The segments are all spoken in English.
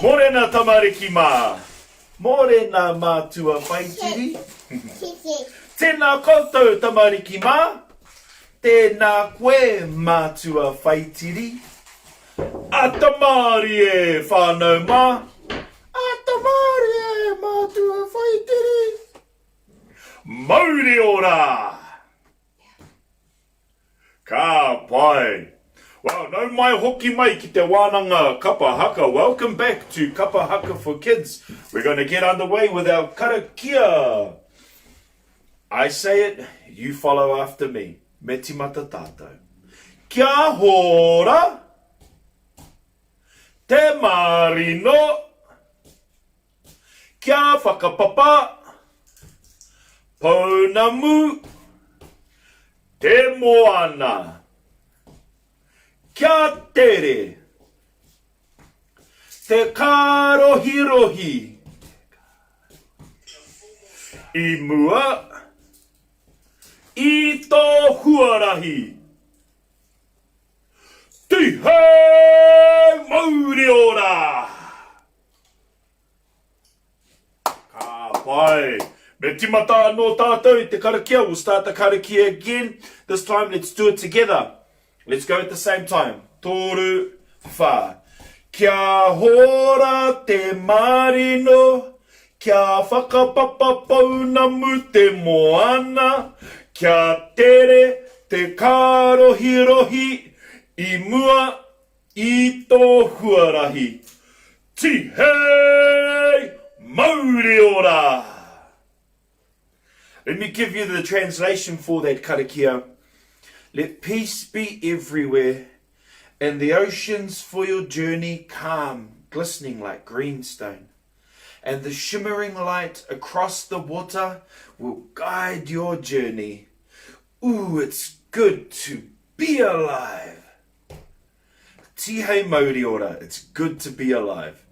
Morena tamariki mā. Morena mātua whaitiri. Tēnā koutou tamariki mā. Tēnā koe mātua whaitiri. Atamari e whānau mā. Atamari e mātua whaitiri. Mauri ora. Ka pai. Wow, no mai hoki mai ki te wānanga Kapa Haka. Welcome back to Kapa Haka for Kids. We're going to get underway with our karakia. I say it, you follow after me. Me timata tātou. Kia hora. Te marino. Kia whakapapa. Pounamu. Te moana. Kia tere. Te karohirohi. I mua. I tō huarahi. Tihei mauri ora. Ka pai. Me timata no tātou I te karakia. We'll start the karakia again. This time let's do it together. Let's go at the same time. Toru, wha. Kia hora te marino. Kia whakapapa pounamu te moana. Kia tere te karohirohi. I mua I tō huarahi. Tihei mauri ora. Let me give you the translation for that karakia. Let peace be everywhere, and the oceans for your journey calm, glistening like greenstone. And the shimmering light across the water will guide your journey. Ooh, it's good to be alive. Tihei mauri ora, it's good to be alive.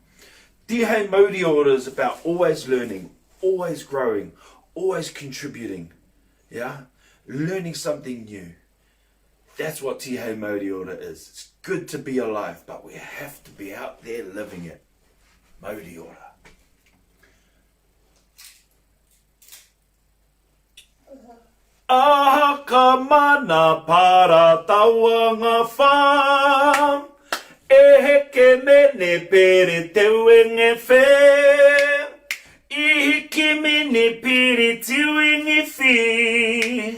Tihei mauri ora is about always learning, always growing, always contributing. Yeah? Learning something new. That's what Tihei mauri ora is. It's good to be alive, but we have to be out there living it. Mauri ora. Ahaka mana para tawanga whā. E heke mene pere te uenge whē. I hiki mene pere te uenge whē.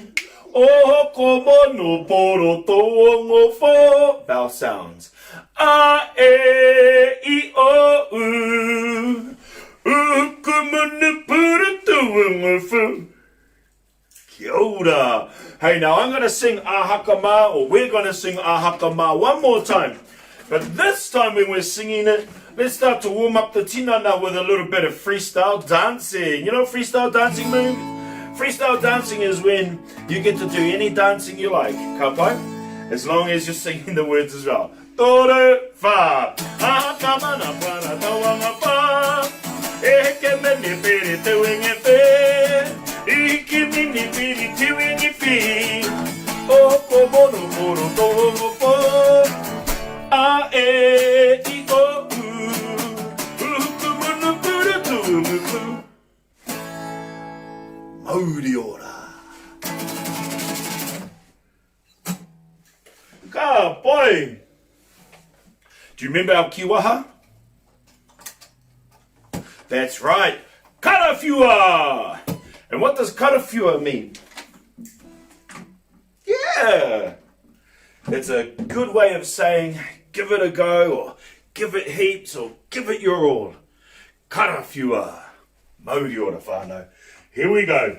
Oh, como no poro toongo fo. Vowel sounds. A, e, I, o, u. Como no poro toongo fo. Kia ora. Hey, now I'm going to sing Ahaka Ma, or we're going to sing Ahaka Ma one more time. But this time when we're singing it, let's start to warm up the tinana with a little bit of freestyle dancing. You know freestyle dancing move? Freestyle dancing is when you get to do any dancing you like, kapai, as long as you're singing the words as well. Tore wha, ahaka mana para tawanga wha, e heke mene pere te wenge whe, I hiki mini piri te wenge whe, o komo no moro tohongo po, a e I o u, ukumu no puru tumu. Mauri ora. Ka pai. Do you remember our kiwaha? That's right. Karawhiua. And what does karawhiua mean? Yeah. It's a good way of saying give it a go, or give it heaps, or give it your all. Karawhiua. Mauri ora whānau. Here we go.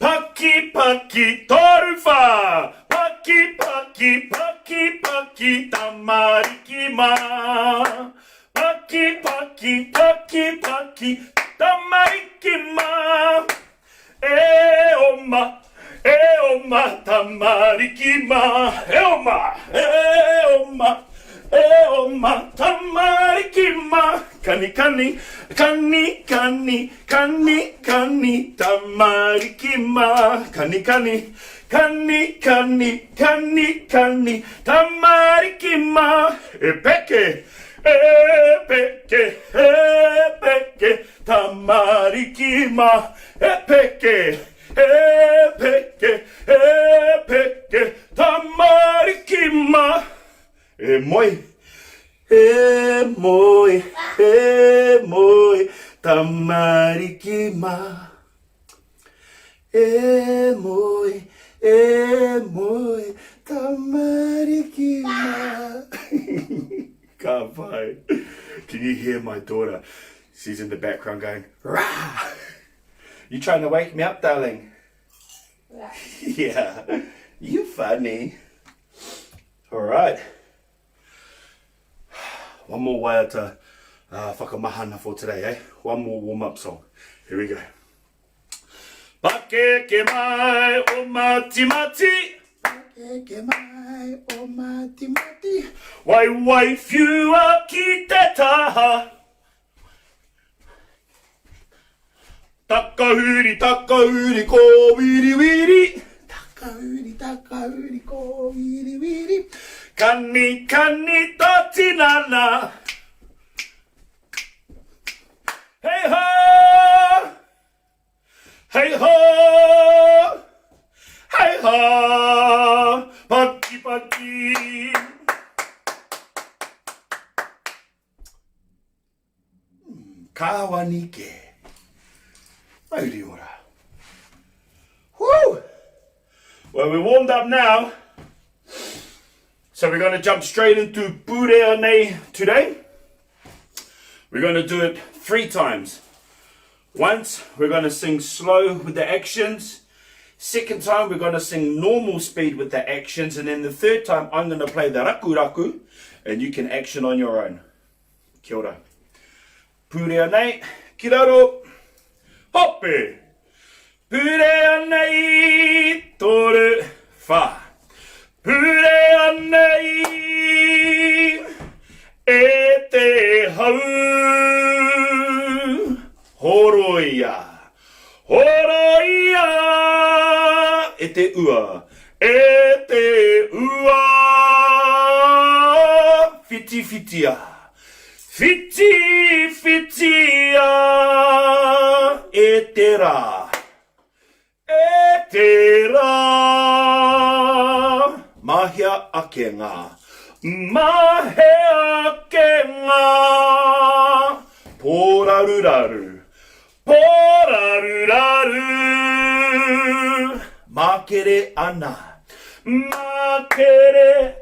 Paki, paki, toru wha. Paki, paki, paki, paki, tamariki ma. Paki, paki, paki, paki, tamariki ma. E o ma, tamariki ma. E o ma, tamariki ma. Kani, kani, kani, kani, kani, kani, tamariki ma. Kani, kani, kani, kani, kani, kani, tamariki ma. E peke, Epeke, epeke, tamarikima. Epeke, epeke, epeke, tamarikima. Moi, moi, moi, tamarikima. Moi, moi, tamarikima. Kapa. Can you hear my daughter? She's in the background going, rah! You trying to wake me up, darling? Yeah. Yeah. You funny. Alright. One more way to whakamahana for today, eh? One more warm-up song. Here we go. Pakeke mai o mati mati. Pakeke mai o mati mati. Wai wai fiua ki te taha. Takahuri ko wiri wiri. Takahuri ko wiri wiri. Kani to tinana. Hey ho! Hey ho! Hey ho! Paki paki! Kawanike. Mauri ora. Woo! Well, we're warmed up now. So we're going to jump straight into Pureane today. We're going to do it 3 times. Once, we're going to sing slow with the actions. Second time, we're going to sing normal speed with the actions. And then the third time, I'm going to play the raku raku. And you can action on your own. Kia ora. Pureane, kiraro, hoppe. Pureane, toru, fa. Pureane, e te hau. Horoia, horoia, e te ua, fiti fitia, fiti fitia, e te ra, mahia akenga, poraruraru. Poraruraru, makere ana, ngahere.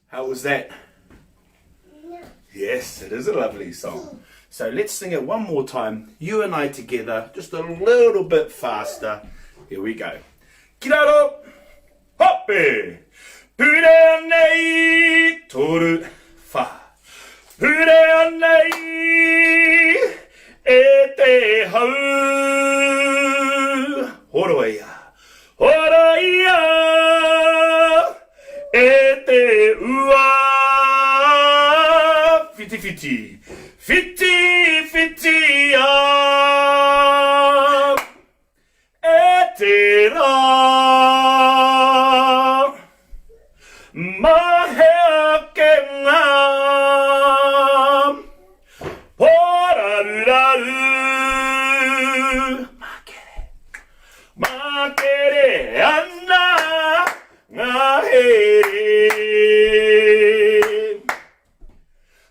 How was that? Yes, it is a lovely song. So let's sing it one more time, you and I together, just a little bit faster. Here we go. Kiraro, hoppe. Pureane, toru, fa. Pureane, e te hau. Horoia, horoia, e te ua. Fiti fiti, fiti fitia, e te ra. Maheakenga, poraruraru, makere ana, ngahere,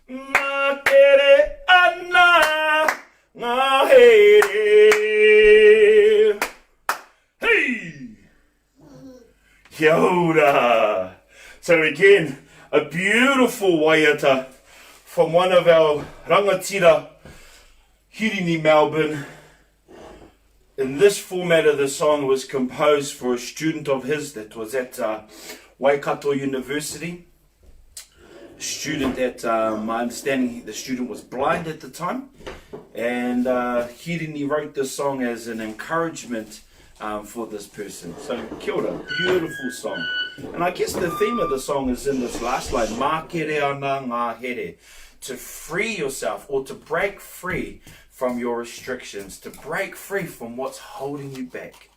makere ana, ngahere. Hey, kia ora. So again, a beautiful waiata from one of our rangatira, Hirini Melbourne. And this format of the song was composed for a student of his that was at Waikato University. A student that, my understanding, the student was blind at the time. And Hirini wrote this song as an encouragement for this person. So, kia ora, beautiful song. And I guess the theme of the song is in this last line, makere ana ngā here, to free yourself or to break free from your restrictions, to break free from what's holding you back.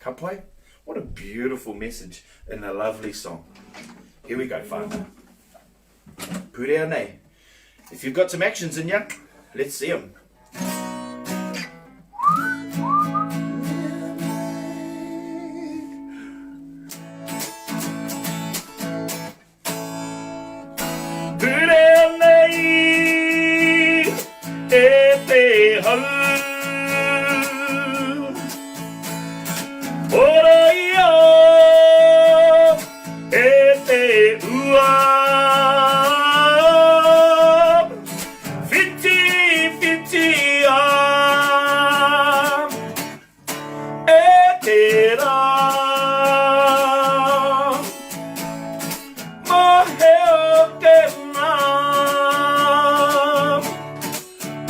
Kapai? What a beautiful message and a lovely song. Here we go, whānau. Purea nei. If you've got some actions in ya, let's see them. Purea nei, e te hau. Ora ia, e te ua. Fiti, fiti a, e te rā. Mahe o ke ngā,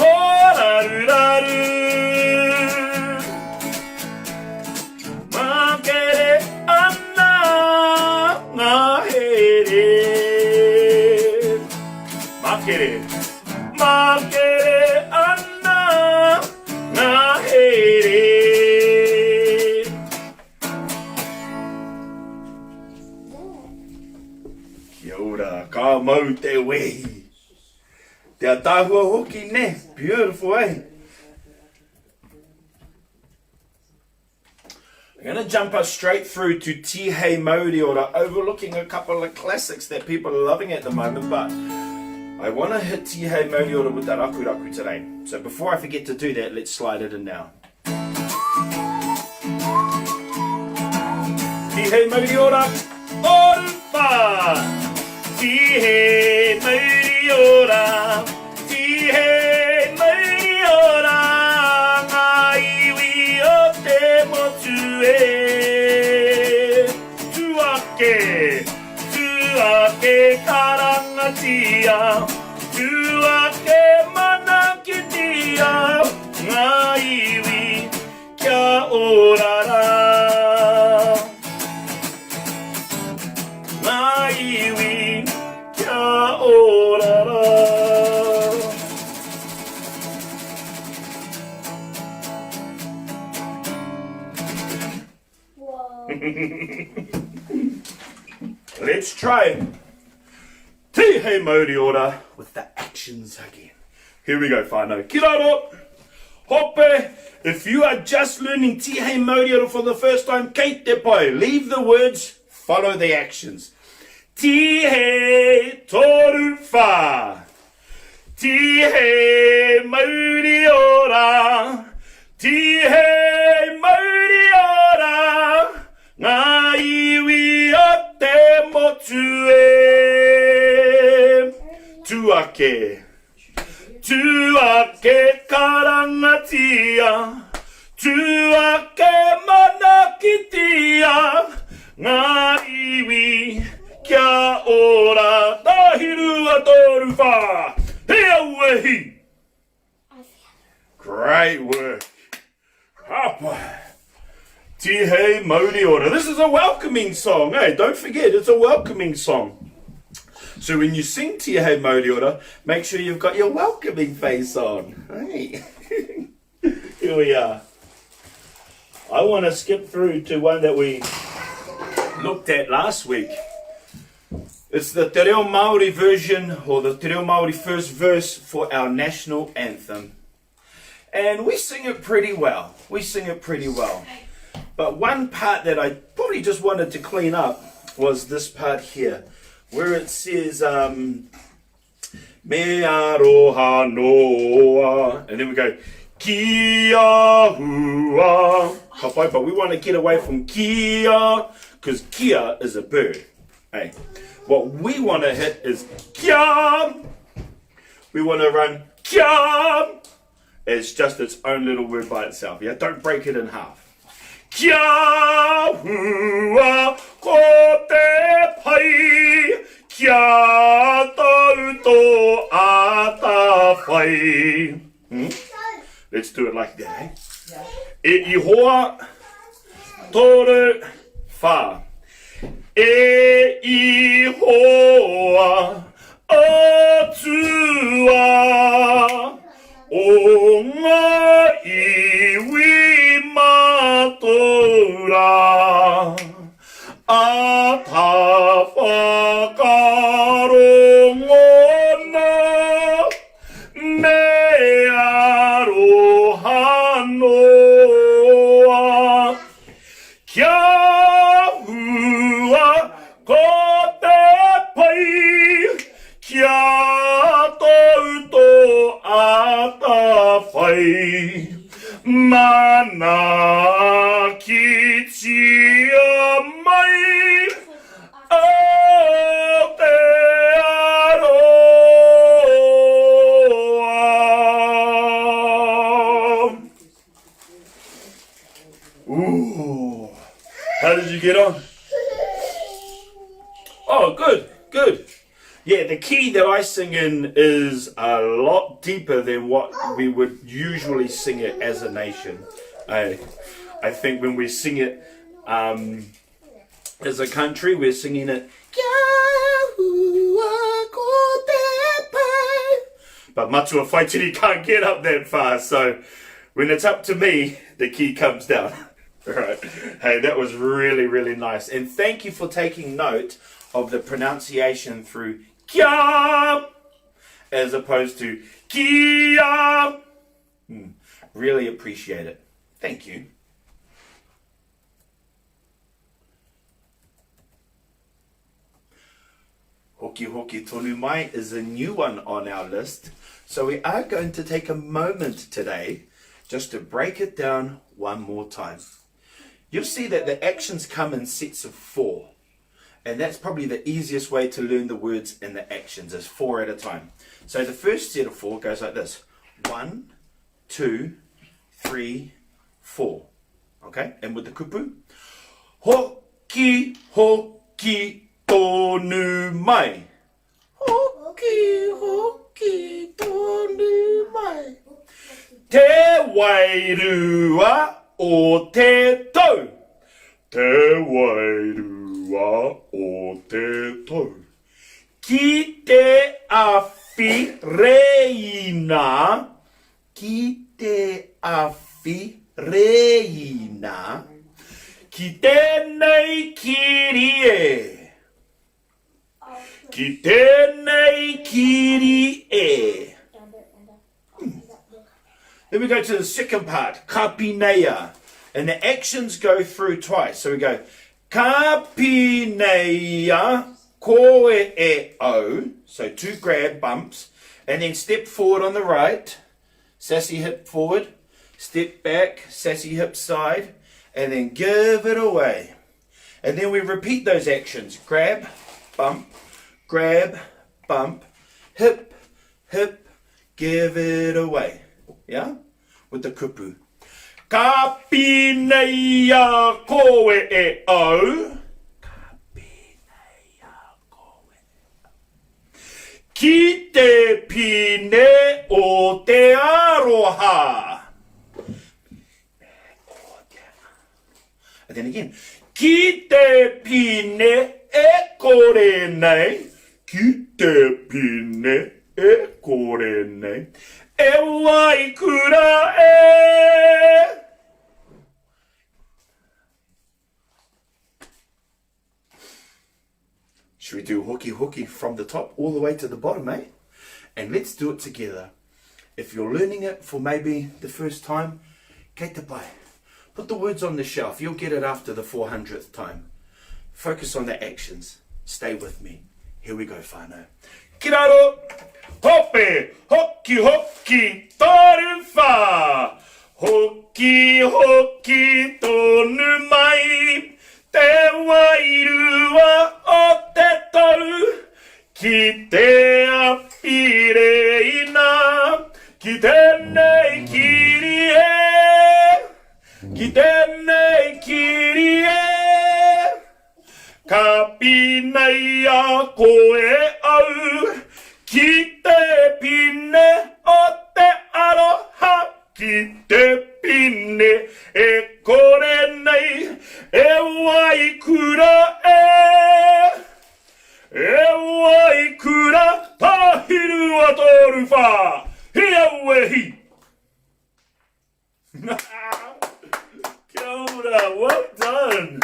o raru raru. Makere ana ngā here. Makere, makere ana ngā here. Kia ora, ka mau te wehi. Te atahua hoki ne, beautiful eh? I'm going to jump us straight through to Tihei Mauri Ora, overlooking a couple of classics that people are loving at the moment, but I want to hit Tihei Mauri Ora with that aku raku today. So before I forget to do that, let's slide it in now. Tihei Mauri Ora, Orfa! Tihei Mauri Ora, Tihei Mauri Ora, ngā iwi o te motu e. Tuake karangatia, tuake manakitia, ngā iwi kia orara. Ngā iwi kia orara. Let's try it. Tihei Mauri Ora with the actions again. Here we go, whānau. Ki raro. Hope, if you are just learning Tihei Mauri Ora for the first time, kei te pai. Leave the words, follow the actions. Tihei toru whā. Tihei Mauri Ora. Tihei Mauri Ora. Ngā iwi o te motu e. Tuake. Tuake karangatia. Tuake manakitia. Ngā iwi kia ora. Tahiru a toru whā. Hea uehi. Great work. Kapa. Tihei Mauri Ora. This is a welcoming song, eh? Don't forget, it's a welcoming song. So when you sing Tihei Mauri Ora, make sure you've got your welcoming face on. Hey. Here we are. I want to skip through to one that we looked at last week. It's the Te Reo Māori version, or the Te Reo Māori first verse for our National Anthem. And we sing it pretty well. We sing it pretty well. But one part that I probably just wanted to clean up was this part here, where it says, Me aroha noa, and then we go, Kia hua, kapai, but we want to get away from kia, because kia is a bird. Hey, what we want to hit is kia. We want to run kia. It's just its own little word by itself. Yeah, don't break it in half. Kia hua ko te pai, kia tau to ata whai. Let's do it like that, eh? E ihoa toru wha. E ihoa atua o ngā iwi matora. a whai mana ki tia mai o te aroa. Ooh, how did you get on? Oh, good, good. Yeah, the key that I sing in is a lot deeper than what we would usually sing it as a nation. I think when we sing it as a country, we're singing it. But Matua Whaitiri can't get up that far, so when it's up to me, the key comes down. Right. Hey, that was really, really nice. And thank you for taking note of the pronunciation through kia as opposed to kia. Really appreciate it. Thank you. Hoki Hoki Tonu Mai is a new one on our list. So we are going to take a moment today just to break it down one more time. You'll see that the actions come in sets of 4. And that's probably the easiest way to learn the words and the actions is 4 at a time. So the first set of 4 goes like this. 1, 2, 3, 4. Okay? And with the kupu. Hoki Hoki Tonu Mai. Hoki Hoki Tonu Mai. Te wairua o te tau. Te wairua o te tau. Ki te awhi reina. Ki te awhi reina. Ki tēnei kiri e. Ki tēnei kiri e. Then we go to the second part, kapineia. And the actions go through twice. So we go, kapineia koe e o. So 2 grab bumps. And then step forward on the right. Sassy hip forward. Step back, sassy hip side. And then give it away. And then we repeat those actions. Grab, bump, hip, hip, give it away. Yeah? With the kupu. Kapineia koe e au. Kapineia koe e au. Ki te pine o te aroha. And then again. Ki te pine e kore nei. Ki te pine e kore nei. E wai kura e. Should we do hoki hoki from the top all the way to the bottom, eh? And let's do it together. If you're learning it for maybe the first time, kei te pai. Put the words on the shelf. You'll get it after the 400th time. Focus on the actions. Stay with me. Here we go, whānau. Ki raro! Hope, hoki, hoki, toru whā. Hoki, hoki, tonu mai. Te wairua o te toru. Ki te awhireina. Ki tēnei kiri e. Ki tēnei kiri e. Kapineia koe au. Ki te pine o te aroha. Ki te pine e kore nei. E wai kura e. E wai kura tahiru a toru whā. Hia wehi. Kia ora, well done.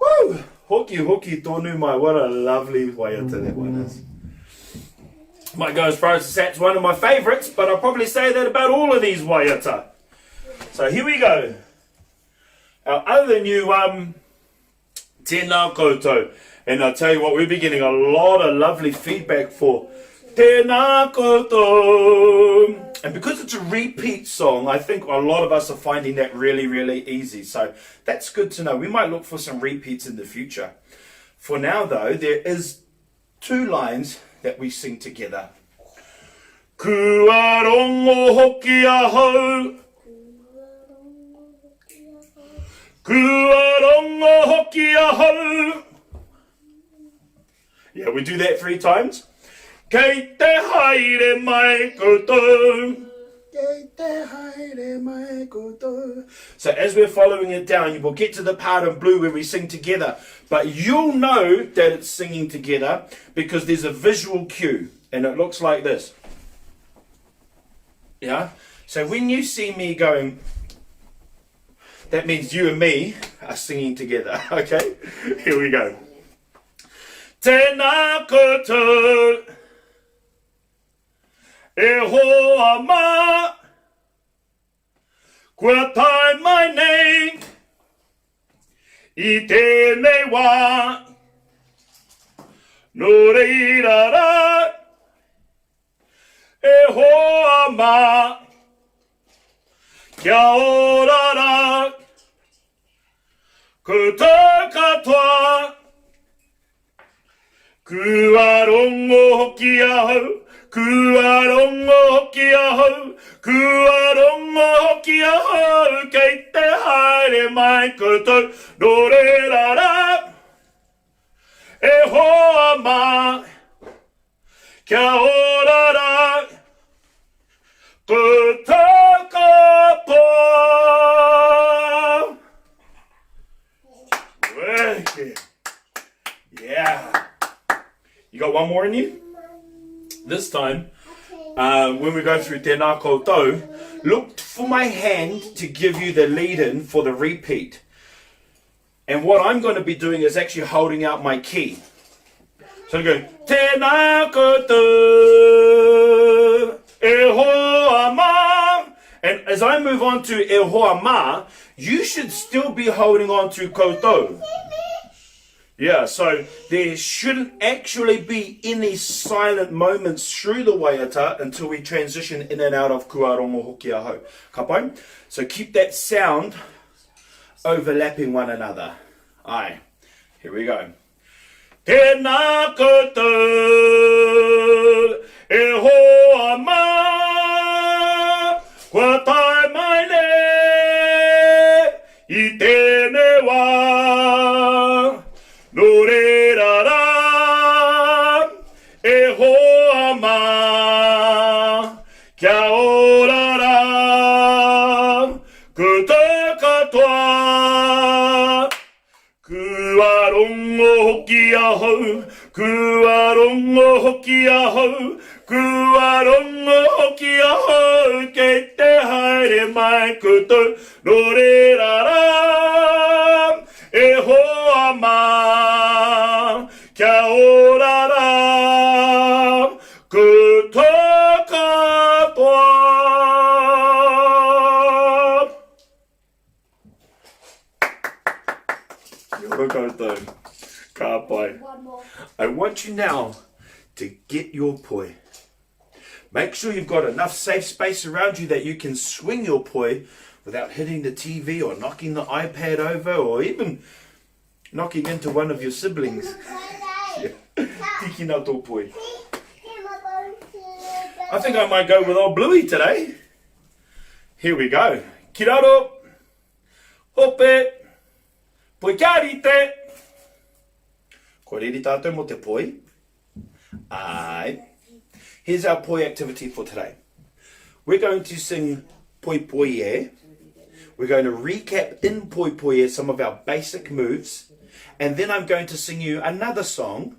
Woo! Hoki hoki tonu mai. What a lovely waiata that one is. Might go as far as to say it's one of my favourites, but I'll probably say that about all of these waiata. So here we go. Our other new tēnā koutou. And I'll tell you what, we've been getting a lot of lovely feedback for tēnā koutou. And because it's a repeat song, I think a lot of us are finding that really, really easy. So that's good to know. We might look for some repeats in the future. For now, though, there is 2 lines that we sing together. Kua rongo hoki ahau. Kua rongo hoki ahau. Yeah, we do that 3 times. Kei te haere mai koutou. Kei te haere mai koutou. So as we're following it down, you will get to the part in blue where we sing together. But you'll know that it's singing together because there's a visual cue. And it looks like this. Yeah? So when you see me going, that means you and me are singing together. Okay? Here we go. Tēnā koutou. E hoa mā, kua tai mai nei, I tēnei wā, no reira rā, e hoa mā, kia ora rā, koutou katoa, kua rongo hoki ahau, kua rongo hoki ahau, kua rongo hoki ahau, kei te haere mai koutou, no reira rā, e hoa mā, kia ora rā, koutou katoa. Yeah. You got one more in you? This time, when we go through tēnā koutou, look for my hand to give you the lead-in for the repeat. And what I'm going to be doing is actually holding out my key. So I'm going, tēnā koutou, e hoa mā. And as I move on to e hoa mā, you should still be holding on to koutou. Yeah, so there shouldn't actually be any silent moments through the waiata until we transition in and out of kua rongo hoki ahau. Ka pai? So keep that sound overlapping one another. Aye, here we go. Tēnā koutou, e hoa mā, kua tai mai nei, I tēnei wā. No reira rā, e hoa mā, kia ora rā, koutou katoa, kua rongo hoki ahau, kua rongo hoki ahau, kua rongo hoki ahau, kei te haere mai koutou, no reira rā, e hoa mā, kia ora rā, koutou katoa. Kia ora koutou. Ka pai. I want you now to get your poi. Make sure you've got enough safe space around you that you can swing your poi without hitting the TV or knocking the iPad over or even knocking into one of your siblings. Tiki nā tō poi. I think I might go with old Bluey today. Here we go. Ki raro. Hope. Poi karite. Ko riri tātou mo te poi. Aye. Here's our poi activity for today. We're going to sing poi poi e. We're going to recap in poi poi e some of our basic moves. And then I'm going to sing you another song.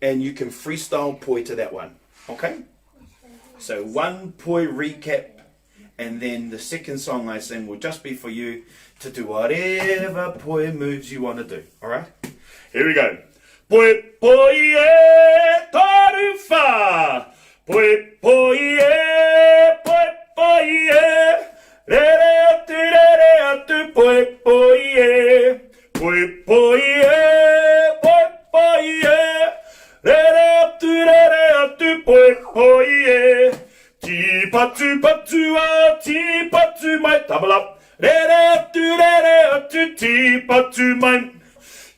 And you can freestyle poi to that one. Okay? So one poi recap. And then the second song I sing will just be for you to do whatever poi moves you want to do. Alright? Here we go. Poi poi e taru wha. Poi poi e, poi poi e. Re atu, poi poi e. Poi poi e, poi poi e. Re atu, poi patu patu a ti patu mai. Double up. Re re tu ti patu mai.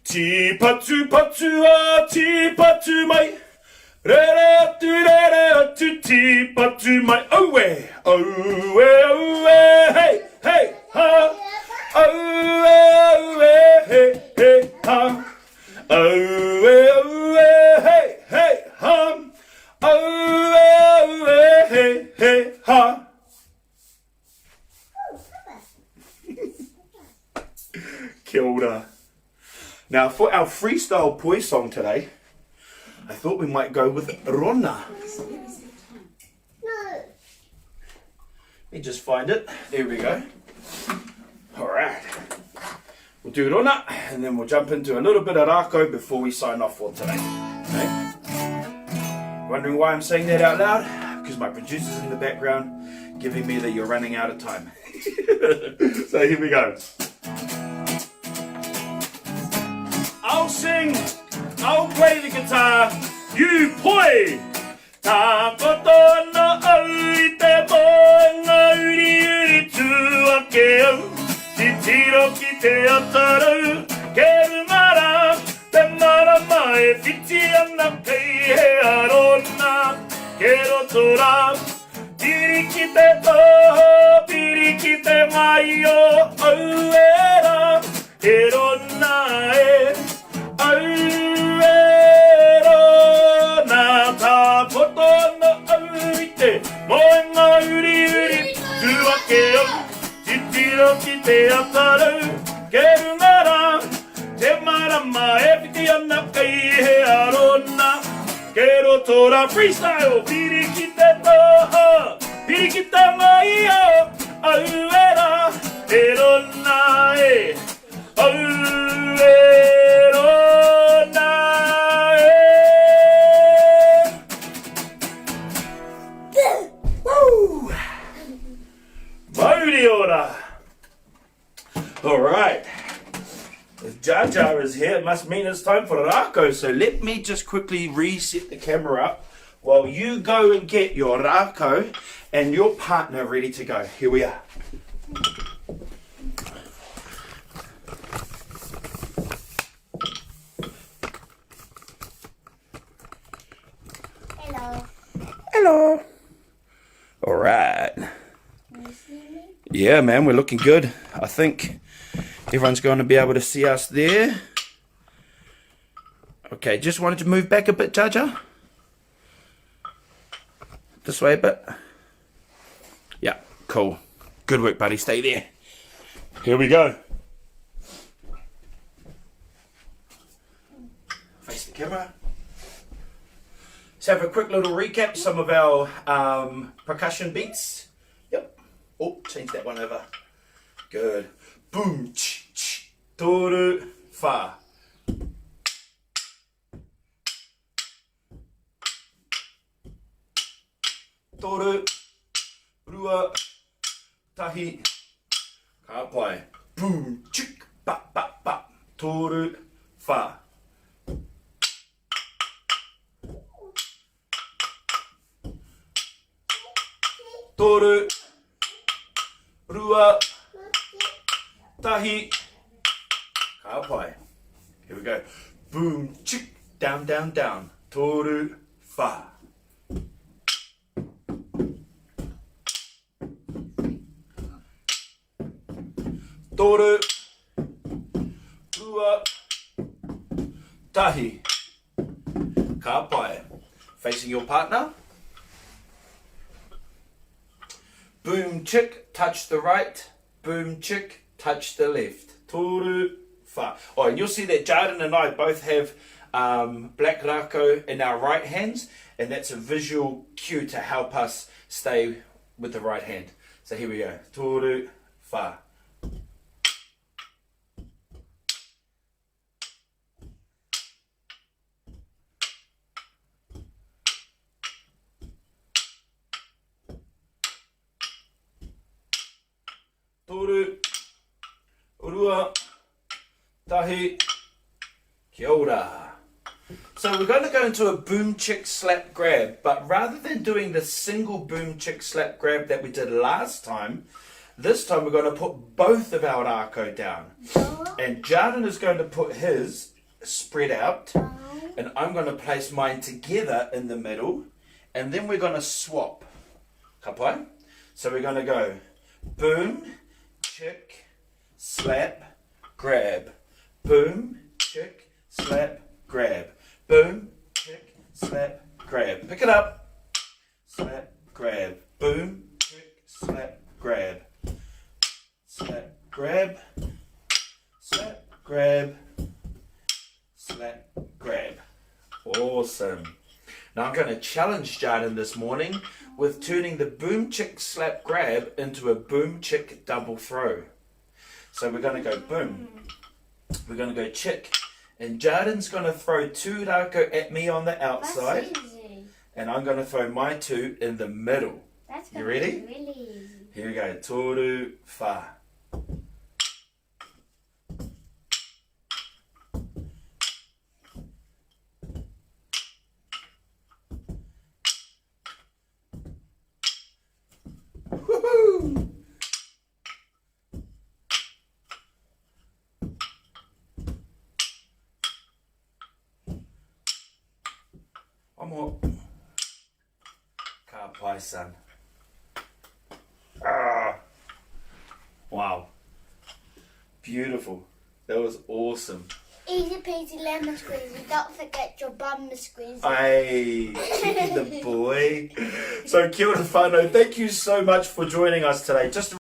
Ti patu patu a ti patu mai. Re re tu ti patu mai. Oh hey hey ha. Oh hey hey ha. Oh hey hey hum. Oh hey hey ha. Kia ora. Now for our freestyle poi song today, I thought we might go with Rona. Let me just find it. There we go. Alright. We'll do Rona and then we'll jump into a little bit of rako before we sign off for today. Okay? Wondering why I'm saying that out loud? Because my producer's in the background giving me that you're running out of time. So here we go. I'll sing, I'll play the guitar, you play. Takoto no au te moanga uri uri tuakeo. Titiro ki te ataru, ke rumara, te marama e whiti ana kei he arona. Ke rotora, piri ki te toho, piri ki te mai o au era. Ke rona e. Ki te ataru, ke rungara, te marama e whiti ana kei he arona. Ke rotora freestyle, piri ki te toho, piri ki te mai o au era, e rona e, au e rona e. Woo! Mauri ora. Alright, if Jar Jar is here, it must mean it's time for rako. So let me just quickly reset the camera up while you go and get your rako and your partner ready to go. Here we are. Hello. Hello. Alright. Yeah, man, we're looking good. I think everyone's going to be able to see us there. Okay, just wanted to move back a bit, Jaja. This way a bit. Yeah, cool. Good work, buddy. Stay there. Here we go. Face the camera. Let's have a quick little recap. Some of our percussion beats. Yep. Oh, change that one over. Good. Boom, ch, ch, toru, fa. Toru, rua, tahi, ka pai. Boom, chik, pa, pa, pa. Toru, fa. Toru, rua, tahi, ka pai. Here we go. Boom, chick, down, down, down. Toru, fa. Toru, rua, tahi, ka pai. Facing your partner. Boom, chick, touch the right. Boom, chick, touch the left. Toru, fa. Oh, and you'll see that Jarden and I both have black rako in our right hands, and that's a visual cue to help us stay with the right hand. So here we go. Toru, fa. Toru, rua, tahi, kia ora. So we're going to go into a boom, chick, slap, grab, but rather than doing the single boom, chick, slap, grab that we did last time, this time we're going to put both of our rākau down. And Jarden is going to put his spread out, and I'm going to place mine together in the middle, and then we're going to swap. Kapai? So we're going to go boom, chick, slap, grab. Boom, chick, slap, grab. Boom, chick, slap, grab. Pick it up. Slap, grab. Boom, chick, slap, grab. Slap, grab. Slap, grab. Slap, grab. Awesome. Now I'm going to challenge Jarden this morning with turning the boom, chick, slap, grab into a boom, chick, double throw. So we're going to go boom. We're going to go chick. And Jarden's going to throw 2 rākau at me on the outside. That's easy. And I'm going to throw my 2 in the middle. That's You ready? Be really easy. Here we go. Toru, wha. Woohoo! One more. Ka pai, son. Ah. Wow. Beautiful. That was awesome. Easy peasy lemon squeezy. Don't forget your bum squeezy. Hey, the boy. So kia ora whānau. Thank you so much for joining us today. Just